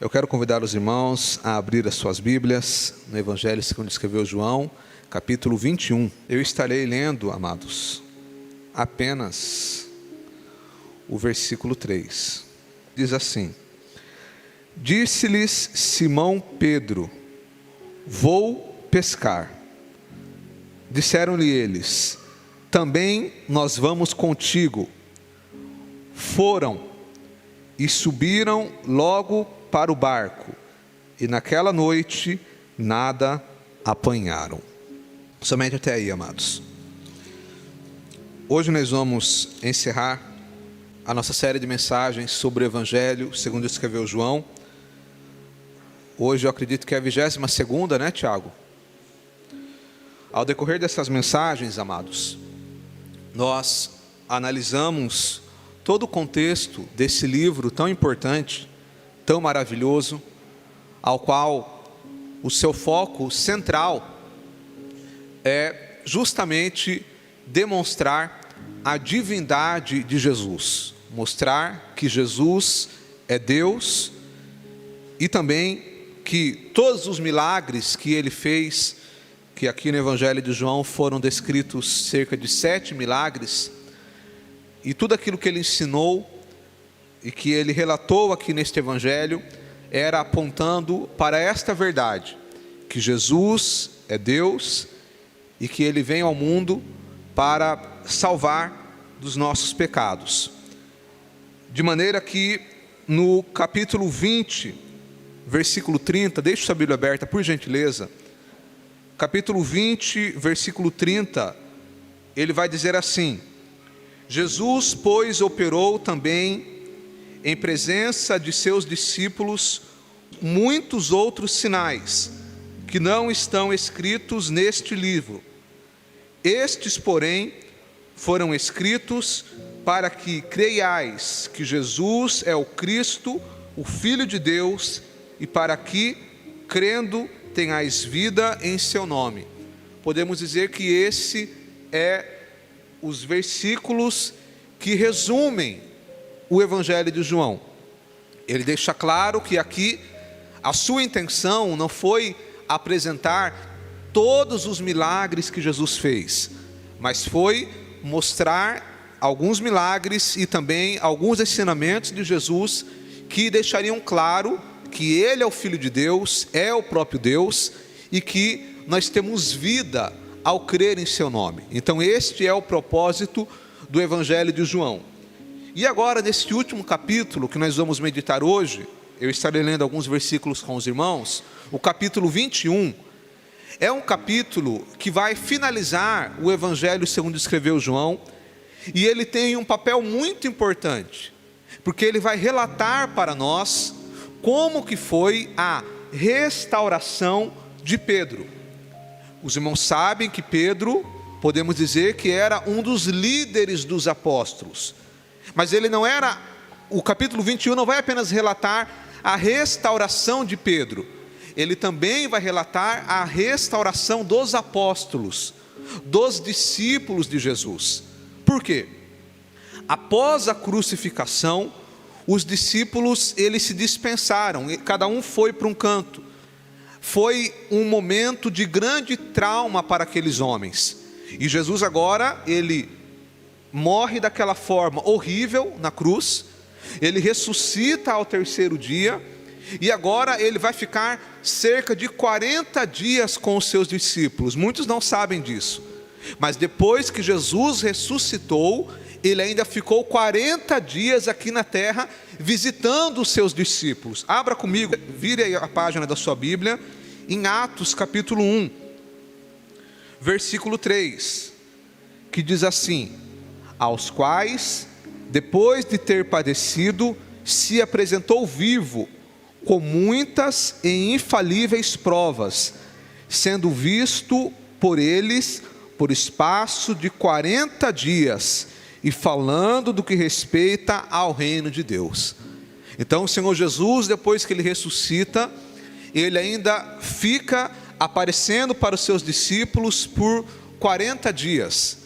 Eu quero convidar os irmãos a abrir as suas Bíblias no Evangelho segundo escreveu João, capítulo 21. Eu estarei lendo, amados, apenas o versículo 3. Diz assim: Disse-lhes Simão Pedro: Vou pescar. Disseram-lhe eles: Também nós vamos contigo. Foram e subiram logo para o barco, e naquela noite nada apanharam. Somente até aí, amados. Hoje nós vamos encerrar a nossa série de mensagens sobre o Evangelho segundo escreveu João. Hoje eu acredito que é a 22ª, né, Tiago? Ao decorrer dessas mensagens, amados, nós analisamos todo o contexto desse livro tão importante, tão maravilhoso, ao qual o seu foco central é justamente demonstrar a divindade de Jesus, mostrar que Jesus é Deus e também que todos os milagres que ele fez, que aqui no Evangelho de João foram descritos cerca de 7 milagres, e tudo aquilo que ele ensinou e que ele relatou aqui neste Evangelho era apontando para esta verdade, que Jesus é Deus e que ele vem ao mundo para salvar dos nossos pecados. De maneira que no capítulo 20, versículo 30, deixe sua Bíblia aberta por gentileza, capítulo 20, versículo 30, ele vai dizer assim: Jesus, pois, operou também em presença de seus discípulos muitos outros sinais, que não estão escritos neste livro. Estes, porém, foram escritos para que creiais que Jesus é o Cristo, o Filho de Deus, e para que, crendo, tenhais vida em seu nome. Podemos dizer que esse é os versículos que resumem o Evangelho de João. Ele deixa claro que aqui a sua intenção não foi apresentar todos os milagres que Jesus fez, mas foi mostrar alguns milagres e também alguns ensinamentos de Jesus que deixariam claro que ele é o Filho de Deus, é o próprio Deus, e que nós temos vida ao crer em seu nome. Então este é o propósito do Evangelho de João. E agora, neste último capítulo que nós vamos meditar hoje, eu estarei lendo alguns versículos com os irmãos, o capítulo 21, é um capítulo que vai finalizar o Evangelho segundo escreveu João, e ele tem um papel muito importante, porque ele vai relatar para nós como que foi a restauração de Pedro. Os irmãos sabem que Pedro, podemos dizer que era um dos líderes dos apóstolos, mas ele não era, o capítulo 21 não vai apenas relatar a restauração de Pedro, ele também vai relatar a restauração dos apóstolos, dos discípulos de Jesus. Por quê? Após a crucificação, os discípulos, eles se dispensaram, cada um foi para um canto. Foi um momento de grande trauma para aqueles homens, e Jesus agora, ele morre daquela forma horrível na cruz, ele ressuscita ao 3º dia, e agora ele vai ficar cerca de 40 dias com os seus discípulos. Muitos não sabem disso, mas depois que Jesus ressuscitou, ele ainda ficou 40 dias aqui na terra, visitando os seus discípulos. Abra comigo, vire aí a página da sua Bíblia, em Atos capítulo 1, versículo 3, que diz assim: aos quais, depois de ter padecido, se apresentou vivo, com muitas e infalíveis provas, sendo visto por eles por espaço de 40 dias, e falando do que respeita ao reino de Deus. Então o Senhor Jesus, depois que ele ressuscita, ele ainda fica aparecendo para os seus discípulos por 40 dias,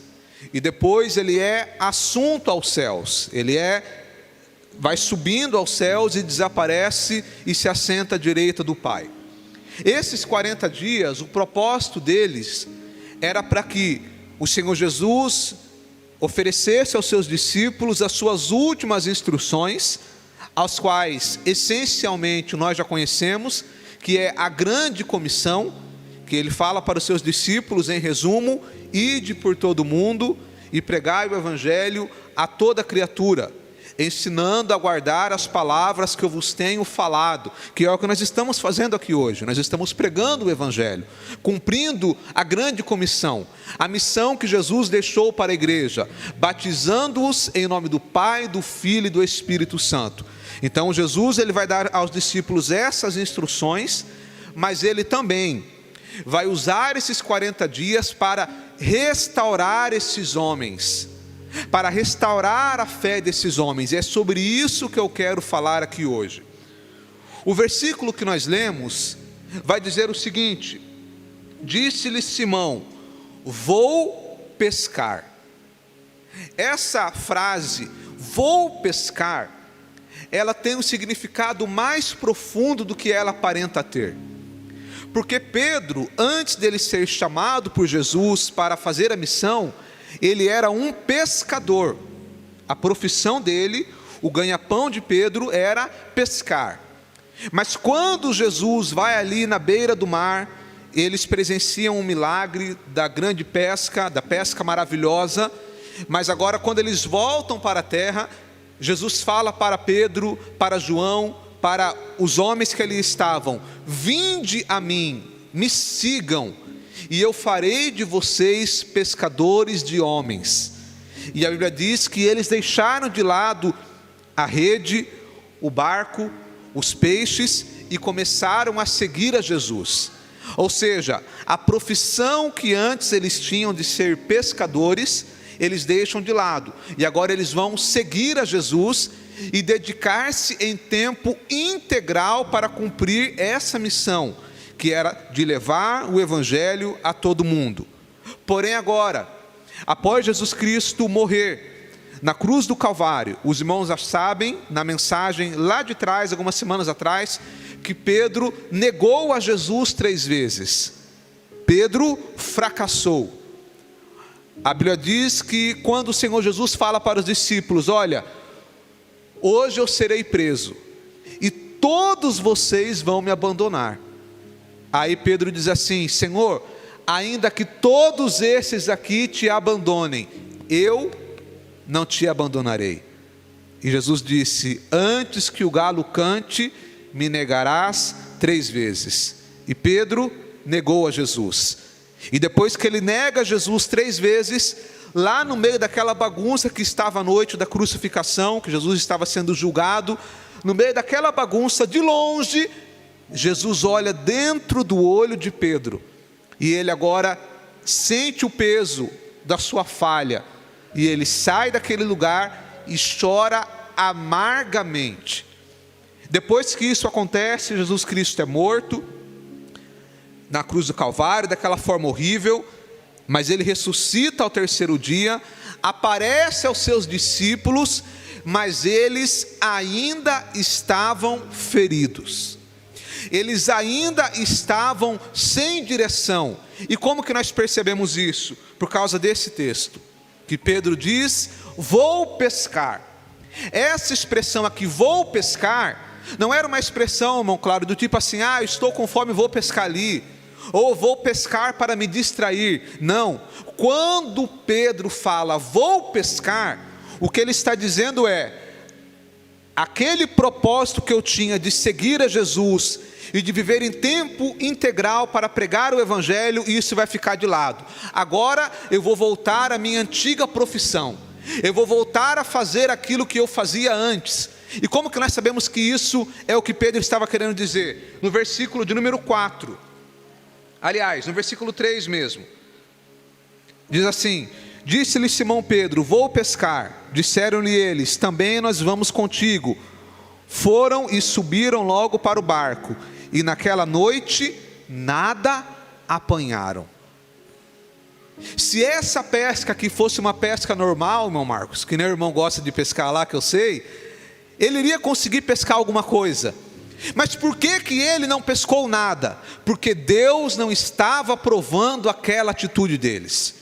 e depois ele é assunto aos céus, ele é vai subindo aos céus e desaparece e se assenta à direita do Pai. Esses 40 dias, o propósito deles era para que o Senhor Jesus oferecesse aos seus discípulos as suas últimas instruções, as quais essencialmente nós já conhecemos, que é a grande comissão, que ele fala para os seus discípulos em resumo: ide por todo o mundo e pregai o evangelho a toda criatura, ensinando a guardar as palavras que eu vos tenho falado, que é o que nós estamos fazendo aqui hoje. Nós estamos pregando o evangelho, cumprindo a grande comissão, a missão que Jesus deixou para a igreja, batizando-os em nome do Pai, do Filho e do Espírito Santo. Então Jesus, ele vai dar aos discípulos essas instruções, mas ele também vai usar esses 40 dias para restaurar esses homens, para restaurar a fé desses homens. E é sobre isso que eu quero falar aqui hoje. O versículo que nós lemos vai dizer o seguinte: disse-lhe Simão, vou pescar. Essa frase, vou pescar, ela tem um significado mais profundo do que ela aparenta ter. Porque Pedro, antes dele ser chamado por Jesus para fazer a missão, ele era um pescador. A profissão dele, o ganha-pão de Pedro, era pescar. Mas quando Jesus vai ali na beira do mar, eles presenciam um milagre da grande pesca, da pesca maravilhosa. Mas agora, quando eles voltam para a terra, Jesus fala para Pedro, para João, para os homens que ali estavam: vinde a mim, me sigam, e eu farei de vocês pescadores de homens. E a Bíblia diz que eles deixaram de lado a rede, o barco, os peixes, e começaram a seguir a Jesus. Ou seja, a profissão que antes eles tinham de ser pescadores, eles deixam de lado, e agora eles vão seguir a Jesus e dedicar-se em tempo integral para cumprir essa missão, que era de levar o evangelho a todo mundo. Porém agora, após Jesus Cristo morrer na cruz do Calvário, os irmãos já sabem, na mensagem lá de trás, algumas semanas atrás, que Pedro negou a Jesus 3 vezes. Pedro fracassou. A Bíblia diz que quando o Senhor Jesus fala para os discípulos: olha, hoje eu serei preso e todos vocês vão me abandonar. Aí Pedro diz assim: Senhor, ainda que todos esses aqui te abandonem, eu não te abandonarei. E Jesus disse: antes que o galo cante, me negarás 3 vezes. E Pedro negou a Jesus. E depois que ele nega Jesus 3 vezes, lá no meio daquela bagunça que estava à noite da crucificação, que Jesus estava sendo julgado, no meio daquela bagunça, de longe, Jesus olha dentro do olho de Pedro, e ele agora sente o peso da sua falha, e ele sai daquele lugar e chora amargamente. Depois que isso acontece, Jesus Cristo é morto na cruz do Calvário, daquela forma horrível, mas ele ressuscita ao 3º dia, aparece aos seus discípulos, mas eles ainda estavam feridos, eles ainda estavam sem direção. E como que nós percebemos isso? Por causa desse texto, que Pedro diz: vou pescar. Essa expressão aqui, vou pescar, não era uma expressão, irmão, claro, do tipo assim: ah, estou com fome, vou pescar ali, ou vou pescar para me distrair. Não, quando Pedro fala vou pescar, o que ele está dizendo é: aquele propósito que eu tinha de seguir a Jesus e de viver em tempo integral para pregar o evangelho, isso vai ficar de lado. Agora eu vou voltar à minha antiga profissão, eu vou voltar a fazer aquilo que eu fazia antes. E como que nós sabemos que isso é o que Pedro estava querendo dizer? No versículo de número 4, aliás, no versículo 3 mesmo, diz assim: disse-lhe Simão Pedro, vou pescar. Disseram-lhe eles, também nós vamos contigo. Foram e subiram logo para o barco, e naquela noite nada apanharam. Se essa pesca aqui fosse uma pesca normal, irmão Marcos, que nem o irmão gosta de pescar lá, que eu sei, ele iria conseguir pescar alguma coisa. Mas por que ele não pescou nada? Porque Deus não estava aprovando aquela atitude deles.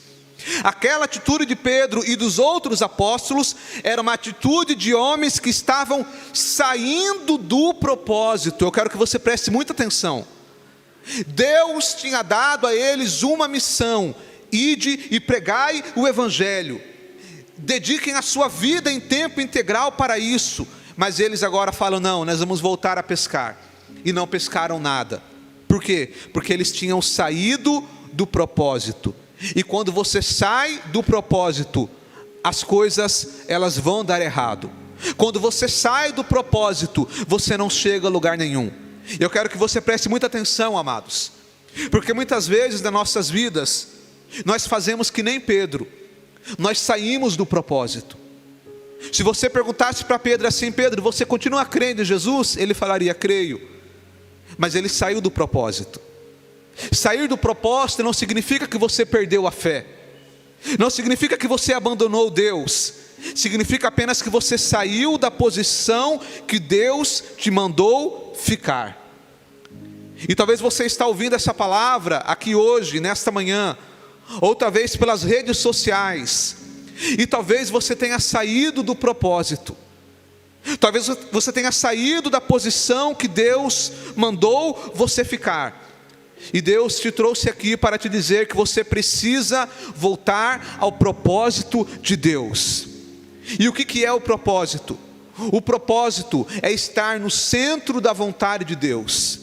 Aquela atitude de Pedro e dos outros apóstolos era uma atitude de homens que estavam saindo do propósito. Eu quero que você preste muita atenção. Deus tinha dado a eles uma missão: ide e pregai o evangelho. Dediquem a sua vida em tempo integral para isso. Mas eles agora falam: não, nós vamos voltar a pescar. E não pescaram nada. Por quê? Porque eles tinham saído do propósito. E quando você sai do propósito, as coisas elas vão dar errado. Quando você sai do propósito, você não chega a lugar nenhum. Eu quero que você preste muita atenção, amados, porque muitas vezes nas nossas vidas nós fazemos que nem Pedro. Nós saímos do propósito. Se você perguntasse para Pedro assim: Pedro, você continua crendo em Jesus? Ele falaria: creio. Mas ele saiu do propósito. Sair do propósito não significa que você perdeu a fé, não significa que você abandonou Deus, significa apenas que você saiu da posição que Deus te mandou ficar. E talvez você está ouvindo essa palavra aqui hoje, nesta manhã, ou talvez pelas redes sociais, e talvez você tenha saído do propósito, talvez você tenha saído da posição que Deus mandou você ficar. E Deus te trouxe aqui para te dizer que você precisa voltar ao propósito de Deus. E o que é o propósito? O propósito é estar no centro da vontade de Deus.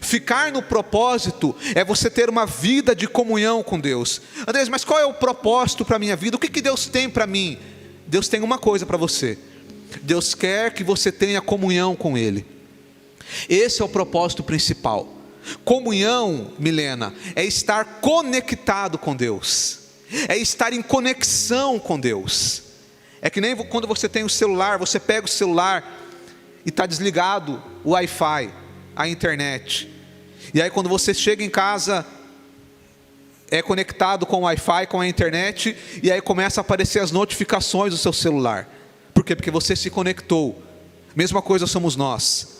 Ficar no propósito é você ter uma vida de comunhão com Deus. Andrés, mas qual é o propósito para a minha vida? O que Deus tem para mim? Deus tem uma coisa para você: Deus quer que você tenha comunhão com Ele. Esse é o propósito principal. Comunhão, Milena, é estar conectado com Deus, é estar em conexão com Deus. É que nem quando você tem o celular, você pega o celular e está desligado o Wi-Fi, a internet. E aí quando você chega em casa, é conectado com o Wi-Fi, com a internet, e aí começa a aparecer as notificações do seu celular. Por quê? Porque você se conectou. Mesma coisa somos nós.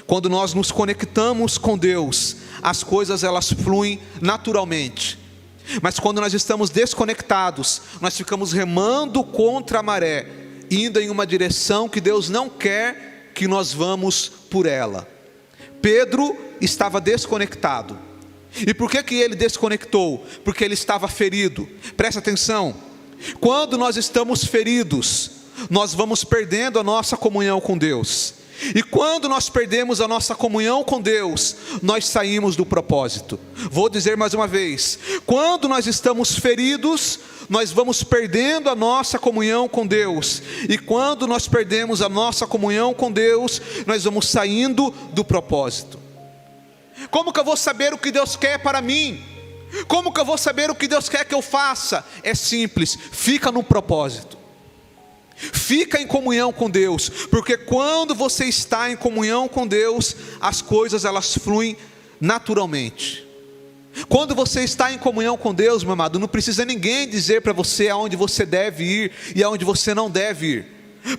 Quando nós nos conectamos com Deus, as coisas elas fluem naturalmente. Mas quando nós estamos desconectados, nós ficamos remando contra a maré, indo em uma direção que Deus não quer que nós vamos por ela. Pedro estava desconectado. E por que ele desconectou? Porque ele estava ferido. Presta atenção. Quando nós estamos feridos, nós vamos perdendo a nossa comunhão com Deus. E quando nós perdemos a nossa comunhão com Deus, nós saímos do propósito. Vou dizer mais uma vez: quando nós estamos feridos, nós vamos perdendo a nossa comunhão com Deus. E quando nós perdemos a nossa comunhão com Deus, nós vamos saindo do propósito. Como que eu vou saber o que Deus quer para mim? Como que eu vou saber o que Deus quer que eu faça? É simples: fica no propósito. Fica em comunhão com Deus, porque quando você está em comunhão com Deus, as coisas elas fluem naturalmente. Quando você está em comunhão com Deus, meu amado, não precisa ninguém dizer para você aonde você deve ir e aonde você não deve ir.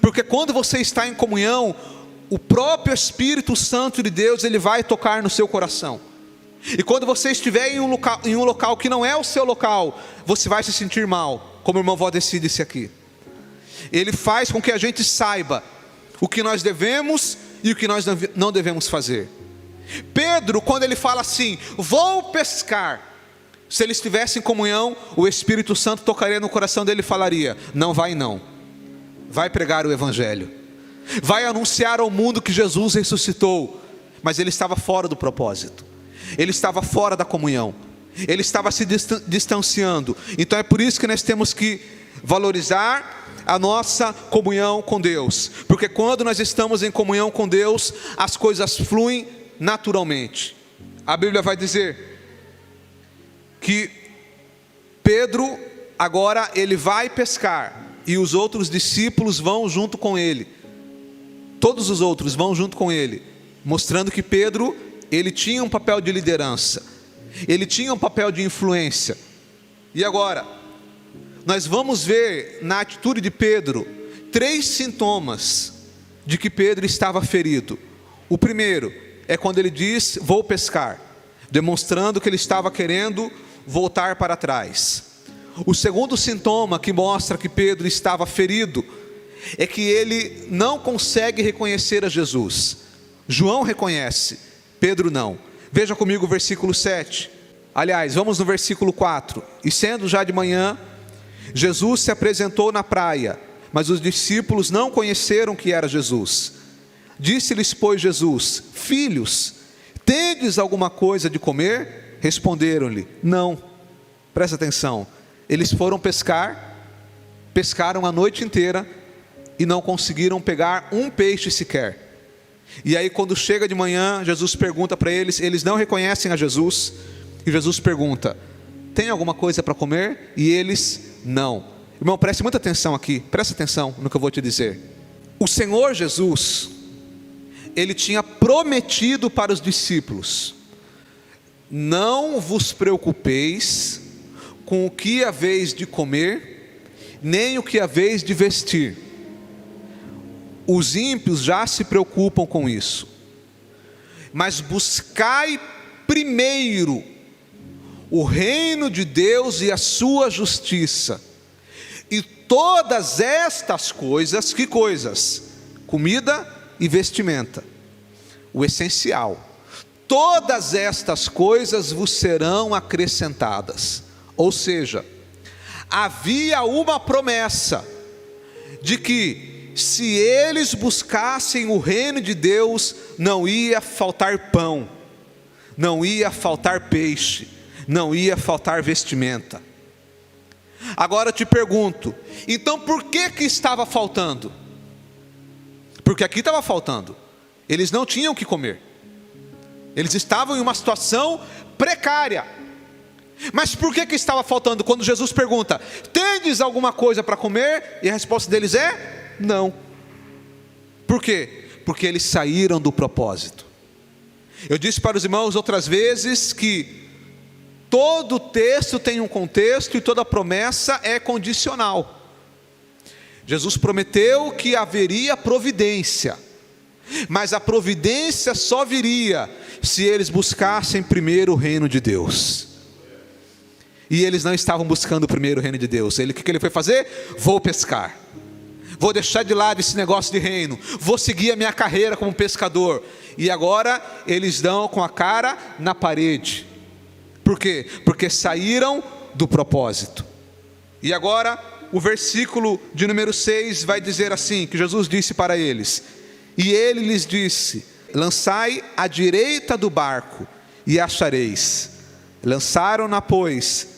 Porque quando você está em comunhão, o próprio Espírito Santo de Deus, ele vai tocar no seu coração. E quando você estiver em um local que não é o seu local, você vai se sentir mal, como o irmão Valdeci disse aqui. Ele faz com que a gente saiba o que nós devemos e o que nós não devemos fazer. Pedro, quando ele fala assim, vou pescar, se ele estivesse em comunhão, o Espírito Santo tocaria no coração dele e falaria: não vai não, vai pregar o Evangelho, vai anunciar ao mundo que Jesus ressuscitou. Mas ele estava fora do propósito, ele estava fora da comunhão, ele estava se distanciando. Então é por isso que nós temos que valorizar a nossa comunhão com Deus, porque quando nós estamos em comunhão com Deus, as coisas fluem naturalmente. A Bíblia vai dizer que Pedro agora ele vai pescar, e os outros discípulos vão junto com ele. Todos os outros vão junto com ele, mostrando que Pedro, ele tinha um papel de liderança, ele tinha um papel de influência. E agora nós vamos ver na atitude de Pedro 3 sintomas de que Pedro estava ferido. O primeiro é quando ele diz: vou pescar, demonstrando que ele estava querendo voltar para trás. O segundo sintoma que mostra que Pedro estava ferido é que ele não consegue reconhecer a Jesus. João reconhece, Pedro não. Veja comigo o versículo 7. Aliás, vamos no versículo 4. E sendo já de manhã, Jesus se apresentou na praia, mas os discípulos não conheceram que era Jesus. Disse-lhes, pois, Jesus: filhos, tendes alguma coisa de comer? Responderam-lhe: não. Presta atenção, eles foram pescar, pescaram a noite inteira e não conseguiram pegar um peixe sequer. E aí quando chega de manhã, Jesus pergunta para eles, eles não reconhecem a Jesus, e Jesus pergunta: tem alguma coisa para comer? E eles: não. Irmão, preste muita atenção aqui, presta atenção no que eu vou te dizer. O Senhor Jesus, Ele tinha prometido para os discípulos: não vos preocupeis com o que haveis de comer, nem o que haveis de vestir. Os ímpios já se preocupam com isso, mas buscai primeiro o reino de Deus e a sua justiça, e todas estas coisas, que coisas? Comida e vestimenta, o essencial, todas estas coisas vos serão acrescentadas. Ou seja, havia uma promessa de que se eles buscassem o reino de Deus, não ia faltar pão, não ia faltar peixe, não ia faltar vestimenta. Agora eu te pergunto, então por que estava faltando? Porque aqui estava faltando, eles não tinham o que comer, eles estavam em uma situação precária. Mas por que estava faltando? Quando Jesus pergunta: tendes alguma coisa para comer? E a resposta deles é: não. Por quê? Porque eles saíram do propósito. Eu disse para os irmãos outras vezes que todo texto tem um contexto e toda promessa é condicional. Jesus prometeu que haveria providência, mas a providência só viria se eles buscassem primeiro o reino de Deus. E eles não estavam buscando primeiro o reino de Deus. O que ele foi fazer? Vou pescar, vou deixar de lado esse negócio de reino, vou seguir a minha carreira como pescador. E agora eles dão com a cara na parede. Por quê? Porque saíram do propósito. E agora o versículo de número 6 vai dizer assim, que Jesus disse para eles: e ele lhes disse: lançai à direita do barco e achareis. Lançaram-na, pois,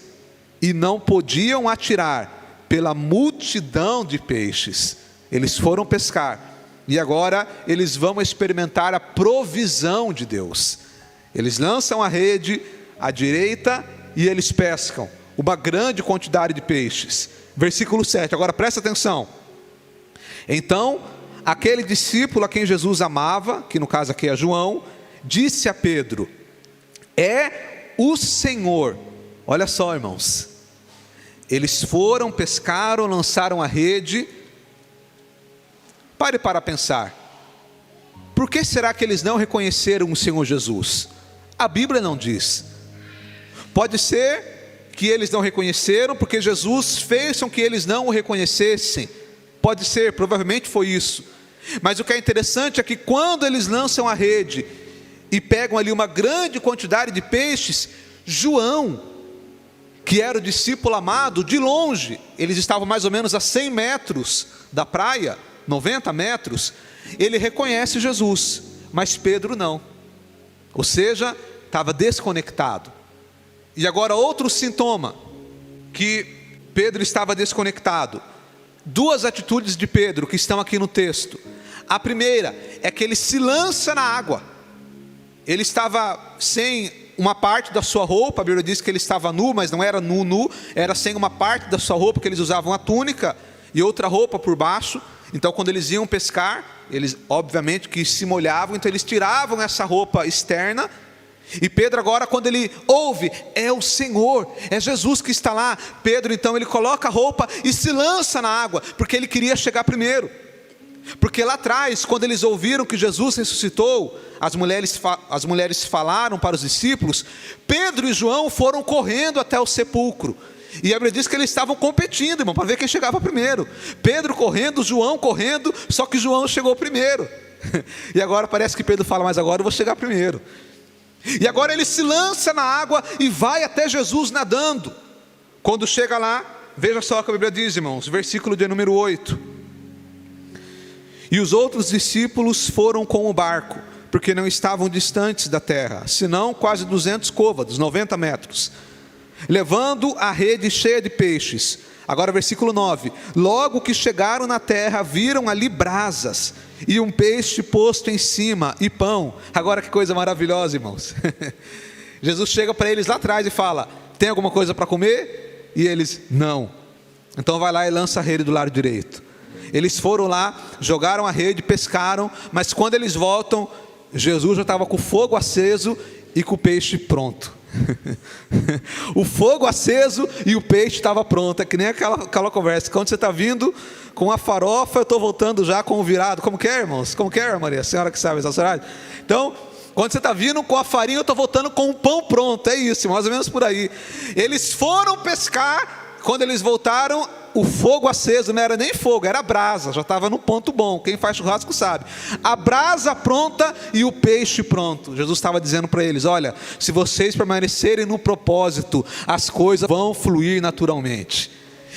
e não podiam atirar pela multidão de peixes. Eles foram pescar, e agora eles vão experimentar a provisão de Deus. Eles lançam a rede à direita e eles pescam uma grande quantidade de peixes. Versículo 7, agora presta atenção. Então, aquele discípulo a quem Jesus amava, que no caso aqui é João, disse a Pedro: é o Senhor. Olha só, irmãos, eles foram, pescaram, lançaram a rede. Pare para pensar, por que será que eles não reconheceram o Senhor Jesus? A Bíblia não diz. Pode ser que eles não reconheceram porque Jesus fez com que eles não o reconhecessem. Pode ser, provavelmente foi isso. Mas o que é interessante é que quando eles lançam a rede e pegam ali uma grande quantidade de peixes, João, que era o discípulo amado, de longe, eles estavam mais ou menos a 100 metros da praia, 90 metros, ele reconhece Jesus, mas Pedro não. Ou seja, estava desconectado. E agora outro sintoma, que Pedro estava desconectado. Duas atitudes de Pedro que estão aqui no texto. A primeira é que ele se lança na água. Ele estava sem uma parte da sua roupa, a Bíblia diz que ele estava nu, mas não era nu, era sem uma parte da sua roupa, que eles usavam a túnica e outra roupa por baixo. Então quando eles iam pescar, eles obviamente que se molhavam, então eles tiravam essa roupa externa. E Pedro agora, quando ele ouve, é o Senhor, é Jesus que está lá, Pedro então ele coloca a roupa e se lança na água, porque ele queria chegar primeiro. Porque lá atrás, quando eles ouviram que Jesus ressuscitou, as mulheres falaram para os discípulos, Pedro e João foram correndo até o sepulcro. E a Bíblia diz que eles estavam competindo, irmão, para ver quem chegava primeiro. Pedro correndo, João correndo, só que João chegou primeiro. E agora parece que Pedro fala, mas agora eu vou chegar primeiro. E agora ele se lança na água e vai até Jesus nadando. Quando chega lá, veja só o que a Bíblia diz, irmãos, versículo de número 8. E os outros discípulos foram com o barco, porque não estavam distantes da terra, senão quase 200 côvados, 90 metros, levando a rede cheia de peixes. Agora versículo 9. Logo que chegaram na terra, viram ali brasas, e um peixe posto em cima, e pão. Agora que coisa maravilhosa, irmãos. Jesus chega para eles lá atrás e fala, tem alguma coisa para comer? E eles, não. Então vai lá e lança a rede do lado direito. Eles foram lá, jogaram a rede, pescaram, mas quando eles voltam, Jesus já estava com o fogo aceso e com o peixe pronto. O fogo aceso e o peixe estava pronto. É que nem aquela conversa, quando você está vindo com a farofa, eu estou voltando já com o virado. Como que é, irmãos? Como que é, Maria? A senhora que sabe essa horário. Então, quando você está vindo com a farinha, eu estou voltando com o pão pronto. É isso, mais ou menos por aí. Eles foram pescar, quando eles voltaram, o fogo aceso não era nem fogo, era brasa, já estava no ponto bom. Quem faz churrasco sabe. A brasa pronta e o peixe pronto. Jesus estava dizendo para eles, olha, se vocês permanecerem no propósito, as coisas vão fluir naturalmente.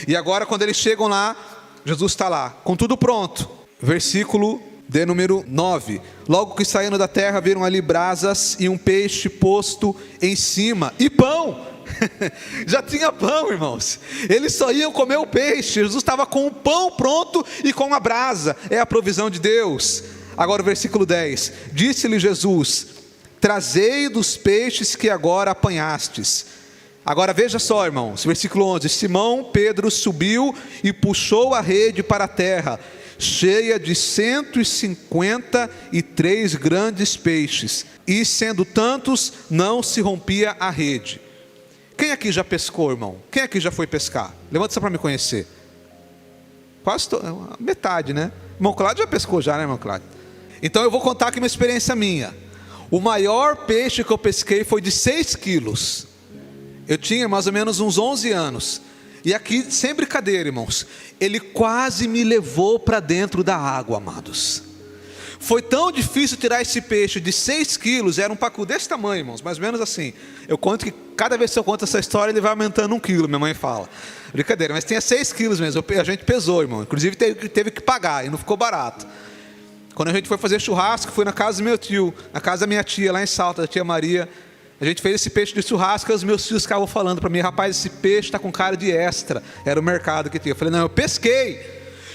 E agora quando eles chegam lá, Jesus está lá, com tudo pronto. Versículo de número 9. Logo que saindo da terra, viram ali brasas e um peixe posto em cima, e pão. Já tinha pão, irmãos. Eles só iam comer o peixe. Jesus estava com o pão pronto e com a brasa. É a provisão de Deus. Agora o versículo 10. Disse-lhe Jesus, trazei dos peixes que agora apanhastes. Agora veja só, irmãos, versículo 11. Simão Pedro subiu e puxou a rede para a terra, cheia de 153 grandes peixes, e sendo tantos, não se rompia a rede. Quem aqui já pescou, irmão? Quem aqui já foi pescar? Levanta só para me conhecer. Quase metade, né? Irmão Cláudio já pescou já, né, irmão Cláudio? Então eu vou contar aqui uma experiência minha. O maior peixe que eu pesquei foi de 6 quilos. Eu tinha mais ou menos uns 11 anos. E aqui, sem brincadeira, irmãos, ele quase me levou para dentro da água, amados. Foi tão difícil tirar esse peixe de 6 quilos, era um pacu desse tamanho, irmãos, mais ou menos assim. Eu conto que cada vez que eu conto essa história, ele vai aumentando 1 quilo, minha mãe fala. Brincadeira, mas tinha 6 quilos mesmo, a gente pesou, irmão. Inclusive teve que pagar, e não ficou barato. Quando a gente foi fazer churrasco, fui na casa do meu tio, na casa da minha tia, lá em Salta, da tia Maria. A gente fez esse peixe de churrasco, e os meus tios ficavam falando para mim, rapaz, esse peixe está com cara de extra. Era o mercado que tinha. Eu falei, não, eu pesquei.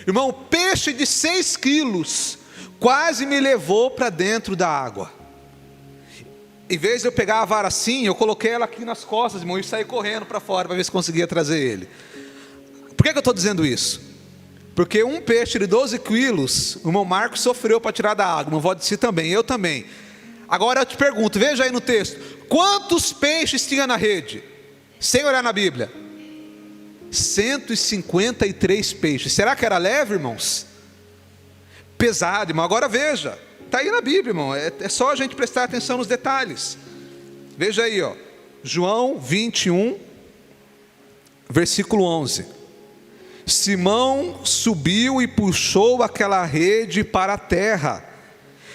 Irmão, peixe de 6 quilos... quase me levou para dentro da água. Em vez de eu pegar a vara assim, eu coloquei ela aqui nas costas, irmão, e saí correndo para fora para ver se conseguia trazer ele. Por que eu estou dizendo isso? Porque um peixe de 12 quilos, o irmão Marcos sofreu para tirar da água, o irmão Valdeci também, eu também. Agora eu te pergunto, veja aí no texto, quantos peixes tinha na rede? Sem olhar na Bíblia. 153 peixes. Será que era leve, irmãos? Pesado, irmão. Agora veja, está aí na Bíblia, irmão, é só a gente prestar atenção nos detalhes. Veja aí, ó, João 21, versículo 11. Simão subiu e puxou aquela rede para a terra,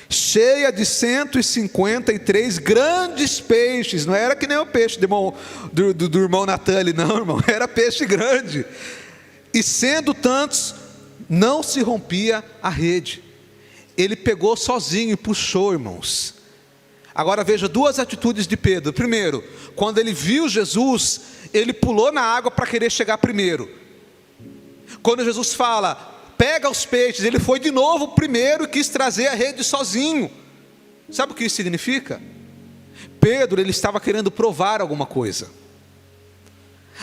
cheia de 153 grandes peixes. Não era que nem o peixe do irmão Natali, não, irmão, era peixe grande. E sendo tantos, não se rompia a rede. Ele pegou sozinho e puxou, irmãos. Agora veja 2 atitudes de Pedro. Primeiro, quando ele viu Jesus, ele pulou na água para querer chegar primeiro. Quando Jesus fala, pega os peixes, ele foi de novo primeiro e quis trazer a rede sozinho. Sabe o que isso significa? Pedro, ele estava querendo provar alguma coisa.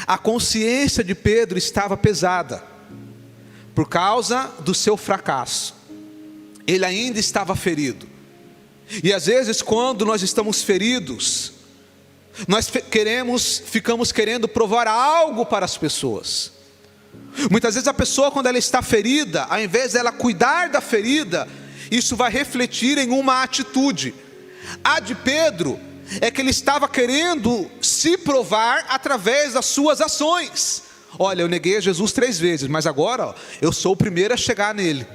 A consciência de Pedro estava pesada por causa do seu fracasso. Ele ainda estava ferido. E às vezes quando nós estamos feridos, nós ficamos querendo provar algo para as pessoas. Muitas vezes a pessoa, quando ela está ferida, ao invés dela cuidar da ferida, isso vai refletir em uma atitude. A de Pedro é que ele estava querendo se provar através das suas ações. Olha, eu neguei a Jesus 3 vezes, mas agora eu sou o primeiro a chegar nele.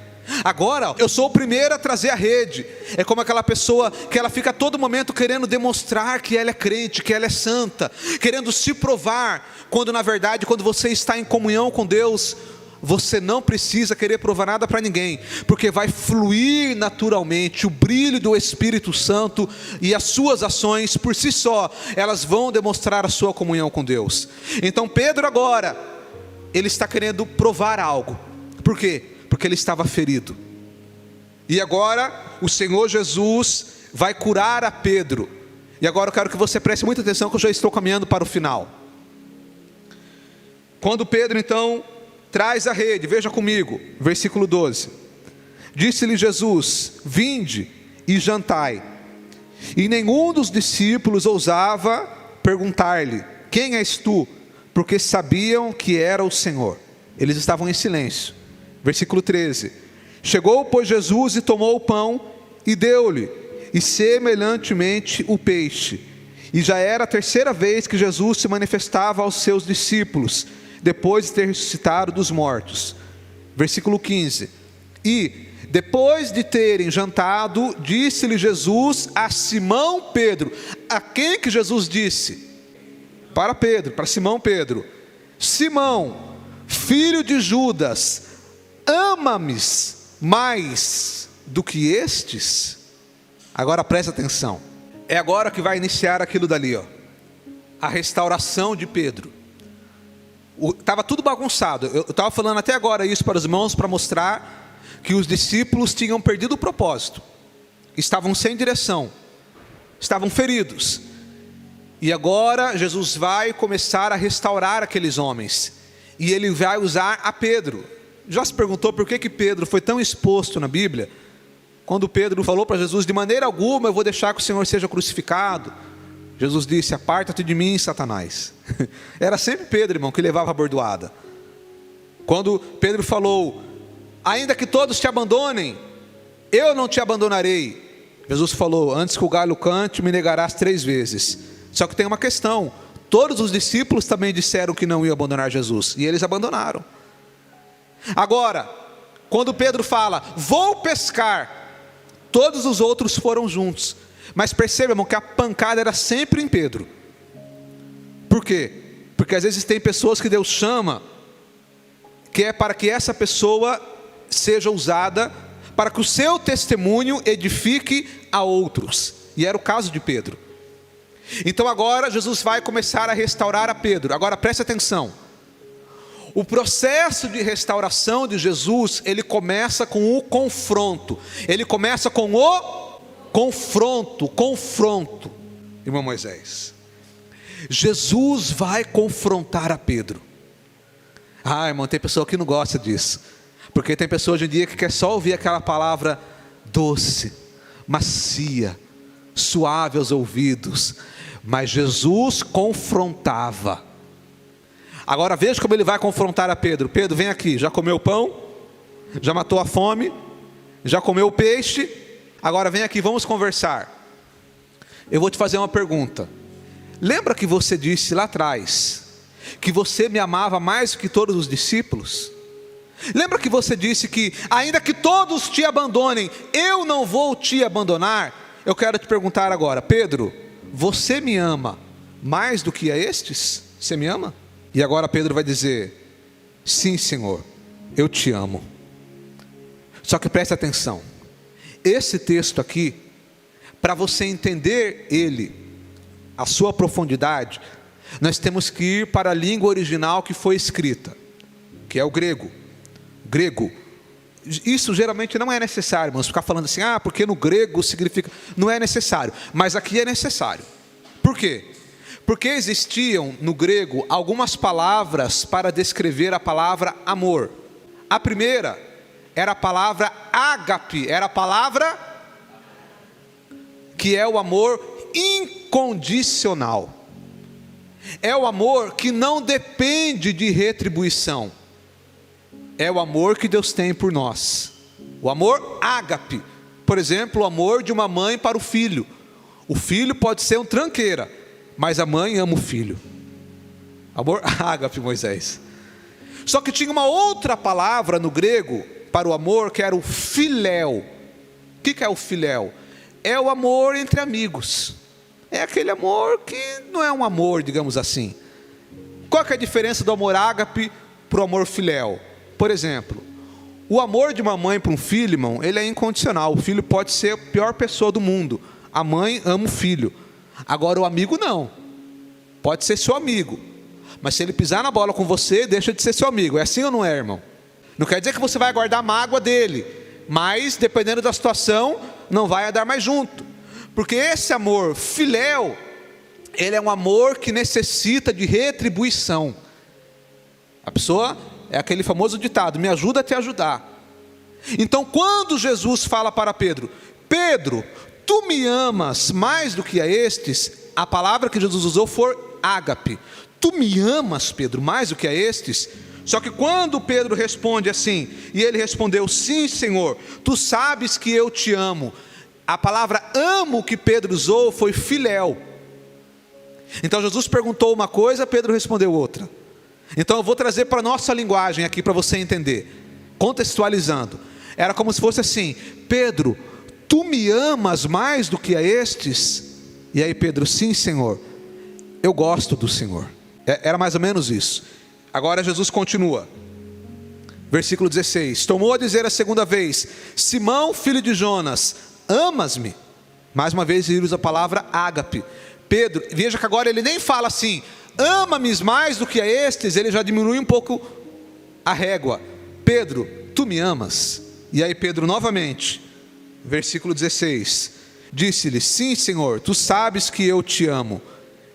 Agora eu sou o primeiro a trazer a rede. É como aquela pessoa que ela fica a todo momento querendo demonstrar que ela é crente, que ela é santa, querendo se provar, quando na verdade, quando você está em comunhão com Deus, você não precisa querer provar nada para ninguém, porque vai fluir naturalmente o brilho do Espírito Santo, e as suas ações por si só, elas vão demonstrar a sua comunhão com Deus. Então Pedro agora, ele está querendo provar algo. Por quê? Porque ele estava ferido. E agora o Senhor Jesus vai curar a Pedro. E agora eu quero que você preste muita atenção, que eu já estou caminhando para o final. Quando Pedro então traz a rede, veja comigo, versículo 12. Disse-lhe Jesus: vinde e jantai. E nenhum dos discípulos ousava perguntar-lhe: quem és tu? Porque sabiam que era o Senhor. Eles estavam em silêncio. Versículo 13. Chegou, pois, Jesus e tomou o pão e deu-lhe, e semelhantemente o peixe. E já era a 3ª vez que Jesus se manifestava aos seus discípulos, depois de ter ressuscitado dos mortos. Versículo 15. E depois de terem jantado, disse-lhe Jesus a Simão Pedro. A quem que Jesus disse? Para Pedro, para Simão Pedro: Simão, filho de Judas, ama-me mais do que estes? Agora presta atenção. É agora que vai iniciar aquilo dali, ó, a restauração de Pedro. Estava tudo bagunçado. Eu estava falando até agora isso para os irmãos, para mostrar que os discípulos tinham perdido o propósito, estavam sem direção, estavam feridos. E agora Jesus vai começar a restaurar aqueles homens, e ele vai usar a Pedro. Já se perguntou por que Pedro foi tão exposto na Bíblia? Quando Pedro falou para Jesus: de maneira alguma eu vou deixar que o Senhor seja crucificado, Jesus disse: aparta-te de mim, Satanás. Era sempre Pedro, irmão, que levava a bordoada. Quando Pedro falou: ainda que todos te abandonem, eu não te abandonarei, Jesus falou: antes que o galho cante, me negarás 3 vezes. Só que tem uma questão: todos os discípulos também disseram que não iam abandonar Jesus, e eles abandonaram. Agora, quando Pedro fala: vou pescar, todos os outros foram juntos. Mas perceba, irmão, que a pancada era sempre em Pedro. Por quê? Porque às vezes tem pessoas que Deus chama, que é para que essa pessoa seja usada, para que o seu testemunho edifique a outros. E era o caso de Pedro. Então agora Jesus vai começar a restaurar a Pedro. Agora preste atenção. O processo de restauração de Jesus, ele começa com o confronto. Ele começa com o confronto, irmão Moisés. Jesus vai confrontar a Pedro. Ah, irmão, tem pessoa que não gosta disso, porque tem pessoa hoje em dia que quer só ouvir aquela palavra doce, macia, suave aos ouvidos. Mas Jesus confrontava. Agora veja como ele vai confrontar a Pedro. Pedro, vem aqui, já comeu pão? Já matou a fome? Já comeu o peixe? Agora vem aqui, vamos conversar. Eu vou te fazer uma pergunta. Lembra que você disse lá atrás que você me amava mais do que todos os discípulos? Lembra que você disse que ainda que todos te abandonem, eu não vou te abandonar? Eu quero te perguntar agora: Pedro, você me ama mais do que a estes? Você me ama? E agora Pedro vai dizer: sim, Senhor, eu te amo. Só que preste atenção, esse texto aqui, para você entender ele, a sua profundidade, nós temos que ir para a língua original que foi escrita, que é o grego. Isso geralmente não é necessário, irmãos, ficar falando assim: ah, porque no grego significa. Não é necessário, mas aqui é necessário. Por quê? Porque existiam no grego algumas palavras para descrever a palavra amor. A primeira era a palavra ágape, era a palavra que é o amor incondicional. É o amor que não depende de retribuição. é o amor que Deus tem por nós. O amor ágape, por exemplo, o amor de uma mãe para o filho. O filho pode ser um tranqueira, mas a mãe ama o filho. Amor ágape, Moisés. Só que tinha uma outra palavra no grego para o amor, que era o filéu. O que é o filéu? É o amor entre amigos. É aquele amor que não é um amor, digamos assim. Qual que é a diferença do amor ágape para o amor filéu? Por exemplo, o amor de uma mãe para um filho, irmão, ele é incondicional. O filho pode ser a pior pessoa do mundo. A mãe ama o filho. Agora o amigo não. Pode ser seu amigo, mas se ele pisar na bola com você, deixa de ser seu amigo. É assim ou não é, irmão? Não quer dizer que você vai guardar mágoa dele, mas dependendo da situação, não vai andar mais junto. Porque esse amor filéu, ele é um amor que necessita de retribuição. A pessoa é aquele famoso ditado: me ajuda a te ajudar. Então quando Jesus fala para Pedro: Pedro, tu me amas mais do que a estes, a palavra que Jesus usou foi ágape. Tu me amas, Pedro, mais do que a estes? Só que quando Pedro responde assim, e ele respondeu: sim, Senhor, tu sabes que eu te amo. A palavra amo que Pedro usou foi filéu. Então Jesus perguntou uma coisa, Pedro respondeu outra. Então eu vou trazer para a nossa linguagem aqui para você entender, contextualizando. Era como se fosse assim: Pedro, tu me amas mais do que a estes? E aí Pedro: sim, Senhor, eu gosto do Senhor. Era mais ou menos isso. Agora Jesus continua, versículo 16: tomou a dizer a segunda vez: Simão, filho de Jonas, amas-me? Mais uma vez ele usa a palavra ágape. Pedro, veja que agora ele nem fala assim: ama-me mais do que a estes. Ele já diminui um pouco a régua. Pedro, tu me amas? E aí Pedro novamente, versículo 16, disse-lhe: sim, Senhor, tu sabes que eu te amo.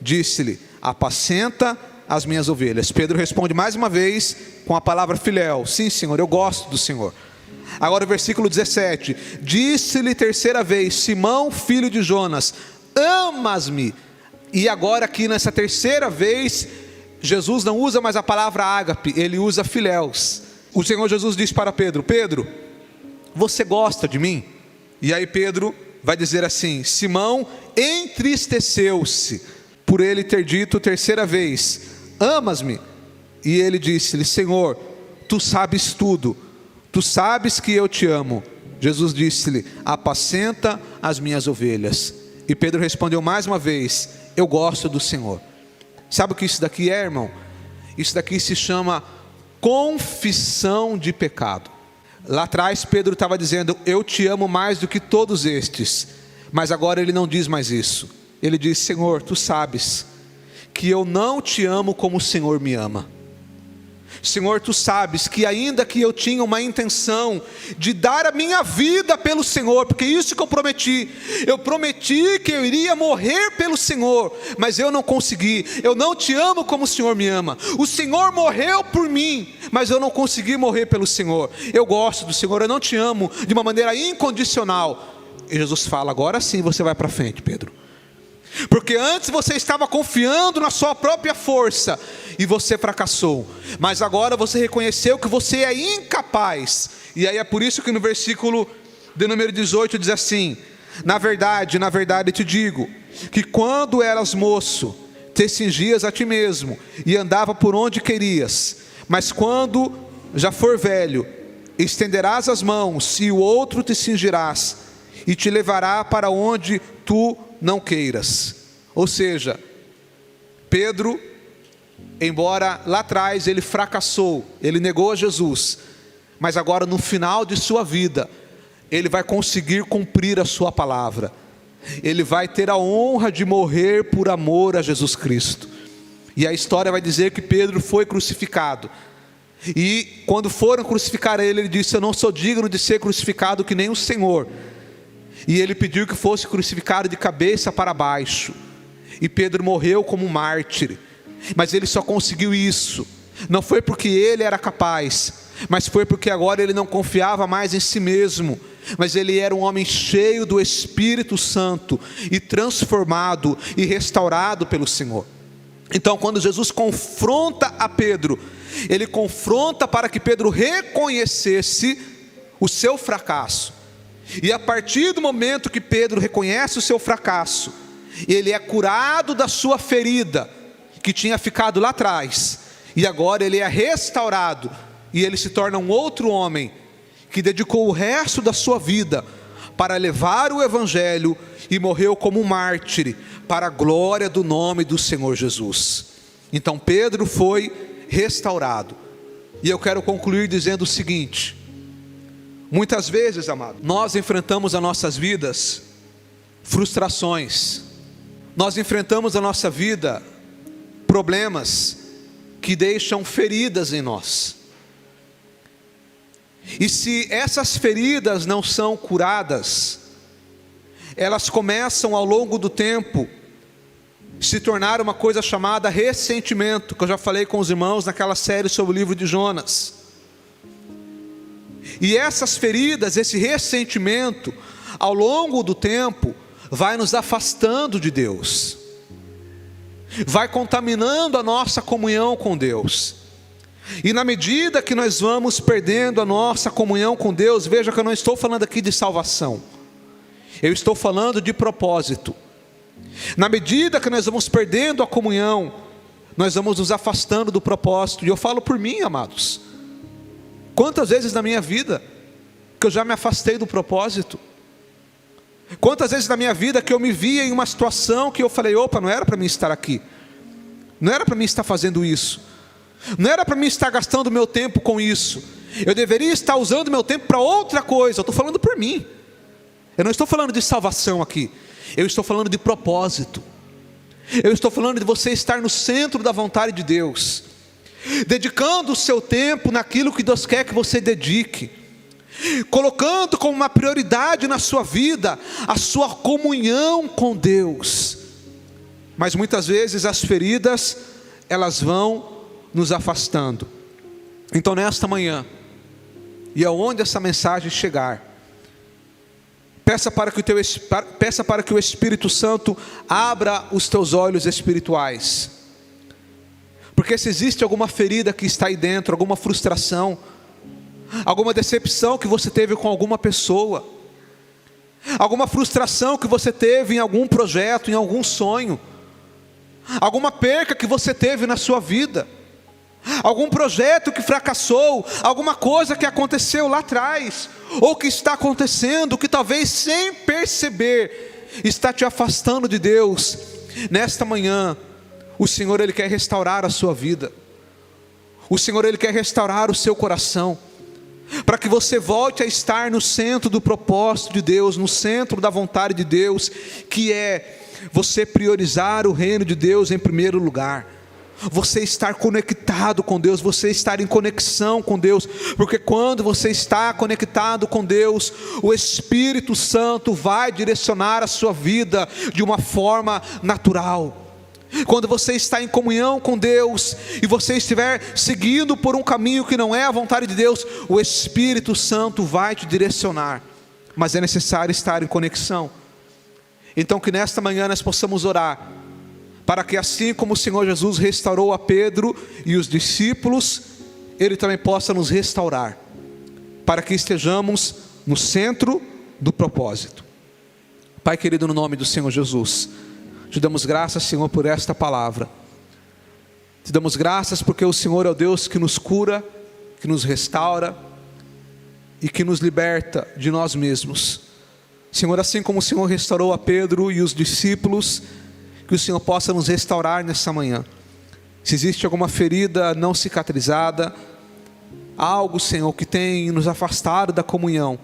Disse-lhe: apacenta as minhas ovelhas. Pedro responde mais uma vez com a palavra filéu: sim, Senhor, eu gosto do Senhor. Agora o versículo 17, disse-lhe terceira vez: Simão, filho de Jonas, amas-me? E agora aqui nessa terceira vez, Jesus não usa mais a palavra ágape, ele usa filéus. O Senhor Jesus disse para Pedro: Pedro, você gosta de mim? E aí Pedro vai dizer assim: Simão entristeceu-se por ele ter dito terceira vez: amas-me? E ele disse-lhe: Senhor, tu sabes tudo, tu sabes que eu te amo. Jesus disse-lhe: apacenta as minhas ovelhas. E Pedro respondeu mais uma vez: eu gosto do Senhor. Sabe o que isso daqui é, irmão? Isso daqui se chama confissão de pecado. Lá atrás Pedro estava dizendo: eu te amo mais do que todos estes. Mas agora ele não diz mais isso. Ele diz: Senhor, tu sabes que eu não te amo como o Senhor me ama. Senhor, tu sabes que ainda que eu tinha uma intenção de dar a minha vida pelo Senhor, porque isso que eu prometi que eu iria morrer pelo Senhor, mas eu não consegui. Eu não te amo como o Senhor me ama. O Senhor morreu por mim, mas eu não consegui morrer pelo Senhor. Eu gosto do Senhor, eu não te amo de uma maneira incondicional. E Jesus fala: agora sim você vai para frente, Pedro. Porque antes você estava confiando na sua própria força e você fracassou, mas agora você reconheceu que você é incapaz. E aí é por isso que no versículo de número 18 diz assim: na verdade te digo, que quando eras moço, te cingias a ti mesmo e andava por onde querias, mas quando já for velho, estenderás as mãos e o outro te cingirás e te levará para onde tu não queiras. Ou seja, Pedro, embora lá atrás ele fracassou, ele negou a Jesus, mas agora no final de sua vida, ele vai conseguir cumprir a sua palavra. Ele vai ter a honra de morrer por amor a Jesus Cristo. E a história vai dizer que Pedro foi crucificado. E quando foram crucificar ele, ele disse: eu não sou digno de ser crucificado que nem o Senhor. E ele pediu que fosse crucificado de cabeça para baixo. E Pedro morreu como um mártir. Mas ele só conseguiu isso, não foi porque ele era capaz, mas foi porque agora ele não confiava mais em si mesmo, mas ele era um homem cheio do Espírito Santo, e transformado e restaurado pelo Senhor. Então, quando Jesus confronta a Pedro, ele confronta para que Pedro reconhecesse o seu fracasso. E a partir do momento que Pedro reconhece o seu fracasso, ele é curado da sua ferida, que tinha ficado lá atrás, e agora ele é restaurado, e ele se torna um outro homem, que dedicou o resto da sua vida para levar o Evangelho, e morreu como um mártir, para a glória do nome do Senhor Jesus. Então Pedro foi restaurado. E eu quero concluir dizendo o seguinte: muitas vezes, amado, nós enfrentamos as nossas vidas frustrações, nós enfrentamos a nossa vida problemas que deixam feridas em nós. E se essas feridas não são curadas, elas começam ao longo do tempo se tornar uma coisa chamada ressentimento, que eu já falei com os irmãos naquela série sobre o livro de Jonas. E essas feridas, esse ressentimento, ao longo do tempo, vai nos afastando de Deus, vai contaminando a nossa comunhão com Deus. E na medida que nós vamos perdendo a nossa comunhão com Deus, veja que eu não estou falando aqui de salvação, eu estou falando de propósito. Na medida que nós vamos perdendo a comunhão, nós vamos nos afastando do propósito. E eu falo por mim, amados, quantas vezes na minha vida que eu já me afastei do propósito, quantas vezes na minha vida que eu me via em uma situação que eu falei: opa, não era para mim estar aqui, não era para mim estar fazendo isso, não era para mim estar gastando meu tempo com isso, eu deveria estar usando meu tempo para outra coisa. Eu estou falando por mim, eu não estou falando de salvação aqui, eu estou falando de propósito. Eu estou falando de você estar no centro da vontade de Deus, dedicando o seu tempo naquilo que Deus quer que você dedique, colocando como uma prioridade na sua vida a sua comunhão com Deus. Mas muitas vezes as feridas, elas vão nos afastando. Então nesta manhã, e aonde essa mensagem chegar, peça para que o Espírito Santo abra os teus olhos espirituais. Porque se existe alguma ferida que está aí dentro, alguma frustração, alguma decepção que você teve com alguma pessoa, alguma frustração que você teve em algum projeto, em algum sonho, alguma perca que você teve na sua vida, algum projeto que fracassou, alguma coisa que aconteceu lá atrás, ou que está acontecendo, que talvez sem perceber está te afastando de Deus, nesta manhã o Senhor, Ele quer restaurar a sua vida. O Senhor, Ele quer restaurar o seu coração, para que você volte a estar no centro do propósito de Deus, no centro da vontade de Deus, que é você priorizar o reino de Deus em primeiro lugar, você estar conectado com Deus, você estar em conexão com Deus, porque quando você está conectado com Deus, o Espírito Santo vai direcionar a sua vida de uma forma natural. Quando você está em comunhão com Deus, e você estiver seguindo por um caminho que não é a vontade de Deus, o Espírito Santo vai te direcionar, mas é necessário estar em conexão. Então que nesta manhã nós possamos orar, para que assim como o Senhor Jesus restaurou a Pedro e os discípulos, Ele também possa nos restaurar, para que estejamos no centro do propósito. Pai querido, no nome do Senhor Jesus, te damos graças, Senhor, por esta palavra. Te damos graças porque o Senhor é o Deus que nos cura, que nos restaura e que nos liberta de nós mesmos. Senhor, assim como o Senhor restaurou a Pedro e os discípulos, que o Senhor possa nos restaurar nessa manhã. Se existe alguma ferida não cicatrizada, algo, Senhor, que tem nos afastado da comunhão,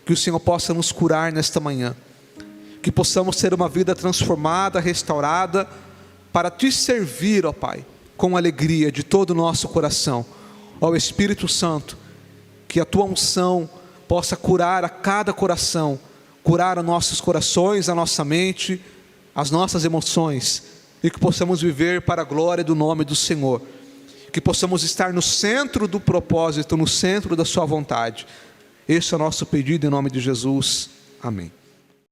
que o Senhor possa nos curar nesta manhã. Que possamos ter uma vida transformada, restaurada, para Te servir, ó Pai, com alegria de todo o nosso coração. Ó Espírito Santo, que a Tua unção possa curar a cada coração, curar os nossos corações, a nossa mente, as nossas emoções, e que possamos viver para a glória do nome do Senhor, que possamos estar no centro do propósito, no centro da Sua vontade. Esse é o nosso pedido em nome de Jesus, amém.